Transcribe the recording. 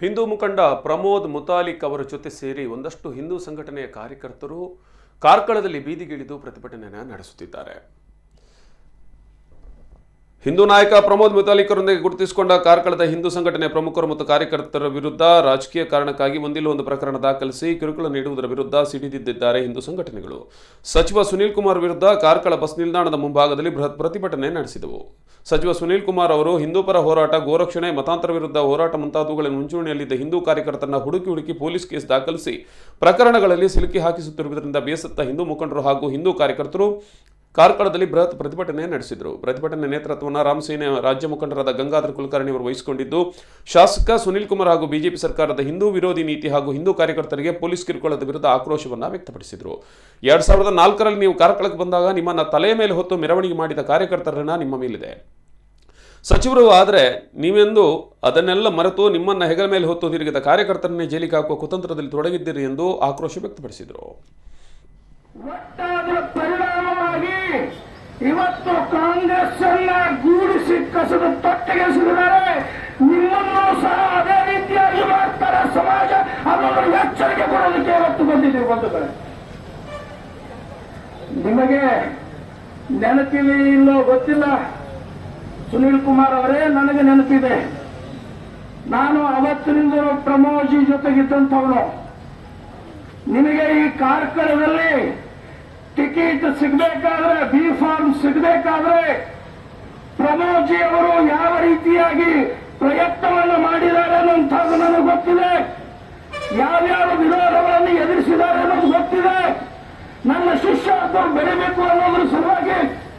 ಹಿಂದೂ ಮುಖಂಡ ಪ್ರಮೋದ್ ಮುತಾಲಿಕ್ ಅವರ ಜೊತೆ ಸೇರಿ ಒಂದಷ್ಟು ಹಿಂದೂ ಸಂಘಟನೆಯ ಕಾರ್ಯಕರ್ತರು ಕಾರ್ಕಳದಲ್ಲಿ ಬೀದಿಗಿಳಿದು ಪ್ರತಿಭಟನೆಯನ್ನು ನಡೆಸುತ್ತಿದ್ದಾರೆ. ಹಿಂದೂ ನಾಯಕ ಪ್ರಮೋದ್ ಮುತಾಲಿಕ್ ಅವರೊಂದಿಗೆ ಗುರುತಿಸಿಕೊಂಡ ಕಾರ್ಕಳದ ಹಿಂದೂ ಸಂಘಟನೆಯ ಪ್ರಮುಖರು ಮತ್ತು ಕಾರ್ಯಕರ್ತರ ವಿರುದ್ಧ ರಾಜಕೀಯ ಕಾರಣಕ್ಕಾಗಿ ಒಂದಿಲ್ಲ ಒಂದು ಪ್ರಕರಣ ದಾಖಲಿಸಿ ಕಿರುಕುಳ ನೀಡುವುದರ ವಿರುದ್ಧ ಸಿಡಿದಿದ್ದಾರೆ ಹಿಂದೂ ಸಂಘಟನೆಗಳು. ಸಚಿವ ಸುನೀಲ್ ಕುಮಾರ್ ವಿರುದ್ಧ ಕಾರ್ಕಳ ಬಸ್ ನಿಲ್ದಾಣದ ಮುಂಭಾಗದಲ್ಲಿ ಬೃಹತ್ ಪ್ರತಿಭಟನೆ ನಡೆಸಿದವು. ಸಚಿವ ಸುನೀಲ್ ಕುಮಾರ್ ಅವರು ಹಿಂದೂಪರ ಹೋರಾಟ, ಗೋರಕ್ಷಣೆ, ಮತಾಂತರ ವಿರುದ್ಧ ಹೋರಾಟ ಮುಂತಾದವುಗಳ ಮುಂಚೂಣಿಯಲ್ಲಿದ್ದ ಹಿಂದೂ ಕಾರ್ಯಕರ್ತರನ್ನ ಹುಡುಕಿ ಪೊಲೀಸ್ ಕೇಸ್ ದಾಖಲಿಸಿ ಪ್ರಕರಣಗಳಲ್ಲಿ ಸಿಲುಕಿ ಹಾಕಿಸುತ್ತಿರುವುದರಿಂದ ಬೇಸತ್ತ ಹಿಂದೂ ಮುಖಂಡರು ಹಾಗೂ ಹಿಂದೂ ಕಾರ್ಯಕರ್ತರು ಕಾರ್ಕಳದಲ್ಲಿ ಬೃಹತ್ ಪ್ರತಿಭಟನೆ ನಡೆಸಿದರು. ಪ್ರತಿಭಟನೆ ನೇತೃತ್ವವನ್ನು ರಾಮಸೇನೆ ರಾಜ್ಯ ಮುಖಂಡರಾದ ಗಂಗಾಧರ್ ಕುಲಕರ್ಣಿ ಅವರು ವಹಿಸಿಕೊಂಡಿದ್ದು, ಶಾಸಕ ಸುನೀಲ್ ಕುಮಾರ್ ಹಾಗೂ ಬಿಜೆಪಿ ಸರ್ಕಾರದ ಹಿಂದೂ ವಿರೋಧಿ ನೀತಿ ಹಾಗೂ ಹಿಂದೂ ಕಾರ್ಯಕರ್ತರಿಗೆ ಪೊಲೀಸ್ ಕಿರುಕುಳದ ವಿರುದ್ಧ ಆಕ್ರೋಶವನ್ನು ವ್ಯಕ್ತಪಡಿಸಿದರು. 2004ರಲ್ಲಿ ನೀವು ಕಾರ್ಕಳಕ್ಕೆ ಬಂದಾಗ ನಿಮ್ಮನ್ನ ತಲೆಯ ಮೇಲೆ ಹೊತ್ತು ಮೆರವಣಿಗೆ ಮಾಡಿದ ಕಾರ್ಯಕರ್ತರನ್ನ ನಿಮ್ಮ ಮೇಲಿದೆ. ಸಚಿವರು ಆದರೆ ನೀವೆಂದು ಅದನ್ನೆಲ್ಲ ಮರೆತು ನಿಮ್ಮನ್ನ ಹೆಗಲ ಮೇಲೆ ಹೊತ್ತು ತಿರುಗಿದ ಕಾರ್ಯಕರ್ತರನ್ನೇ ಜೈಲಿಗೆ ಹಾಕುವ ಕುತಂತ್ರದಲ್ಲಿ ತೊಡಗಿದ್ದೀರಿ ಎಂದು ಆಕ್ರೋಶ ವ್ಯಕ್ತಪಡಿಸಿದರು. ಒಟ್ಟಾದ ಪರಿಣಾಮವಾಗಿ ಇವತ್ತು ಕಾಂಗ್ರೆಸ್ ಅನ್ನ ಗೂಡಿಸಿ ಕಸದ ತೊಟ್ಟೆಗೆ ಸಿಗಿದರೆ ನಿಮ್ಮನ್ನು ಸಹ ಅದೇ ರೀತಿಯಾಗಿ ಮಾಡ್ತಾರೆ ಸಮಾಜ ಅನ್ನೋದನ್ನು ಎಚ್ಚರಿಕೆ ಕೊಡೋದಕ್ಕೆ ಇವತ್ತು ಬಂದಿದ್ದೀವಿ. ಬಂಧುಗಳೇ, ನಿಮಗೆ ನೆನಪಿದೆ ಇಲ್ಲೋ ಗೊತ್ತಿಲ್ಲ, ಸುನೀಲ್ ಕುಮಾರ್ ಅವರೇ, ನನಗೆ ನೆನಪಿದೆ. ನಾನು ಅವತ್ತಿನಿಂದಲೂ ಪ್ರಮೋಜಿ ಜೊತೆಗಿದ್ದಂಥವನು. ನಿಮಗೆ ಈ ಕಾರ್ಕಳದಲ್ಲಿ ಟಿಕೆಟ್ ಸಿಗಬೇಕಾದ್ರೆ, ಬಿ ಫಾರ್ಮ್ ಸಿಗಬೇಕಾದ್ರೆ ಪ್ರಮೋಜಿ ಅವರು ಯಾವ ರೀತಿಯಾಗಿ ಪ್ರಯತ್ನವನ್ನು ಮಾಡಿದ್ದಾರೆ ಅನ್ನೋಂಥದ್ದು ನನಗೆ ಗೊತ್ತಿದೆ. ಯಾವ್ಯಾವ ವಿರೋಧಗಳನ್ನು ಎದುರಿಸಿದ್ದಾರೆ ಅನ್ನೋದು ಗೊತ್ತಿದೆ. ನನ್ನ ಶಿಷ್ಯ ಬೆಳಿಬೇಕು ಅನ್ನೋದ್ರ ಸಲುವಾಗಿ